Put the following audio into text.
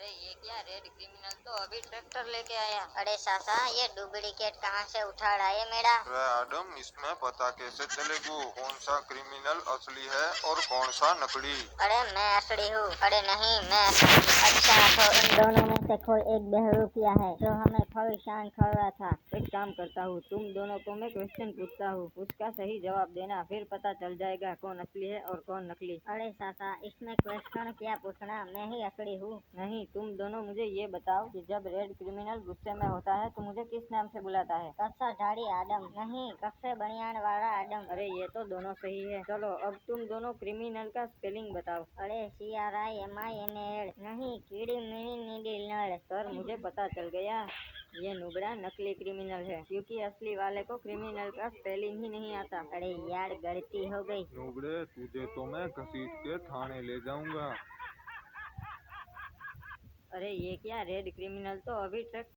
अरे ये क्या, रेड क्रिमिनल तो अभी ट्रैक्टर लेके आया। अरे सासा, ये डुप्लीकेट कहाँ से उठाड़ा है मेरा? मैडम, इसमें पता कैसे चलेगा कौन सा क्रिमिनल असली है और कौन सा नकली? अरे मैं असली हूँ। अरे नहीं, मैं असली। अच्छा, तो इन दोनों में से कोई एक बहरूपिया है जो हमें परेशान कर रहा था। एक काम करता हूँ, तुम दोनों को मैं क्वेश्चन पूछता हूँ, उसका सही जवाब देना, फिर पता चल जाएगा कौन असली है और कौन नकली। अरे सासा, इसमें क्वेश्चन क्या पूछना, मैं ही असली हूँ। नहीं, तुम दोनों मुझे ये बताओ कि जब रेड क्रिमिनल गुस्से में होता है तो मुझे किस नाम से बुलाता है? कच्चा झाड़ी आदम। नहीं, कच्चे बनियान वाला आदम। अरे ये तो दोनों सही है। चलो अब तुम दोनों क्रिमिनल का स्पेलिंग बताओ। अरे CRIMINAL। नहीं, कीड़ी मिड़ी नीडी नड़। सर, मुझे पता चल गया, ये नुबड़ा नकली क्रिमिनल है, क्योंकि असली वाले को क्रिमिनल का स्पेलिंग ही नहीं आता। अरे यार, गलती हो गई। नुबड़े, तुझे तो मैं घसीट के थाने ले जाऊंगा। अरे ये क्या, रेड क्रिमिनल तो अभी ट्रक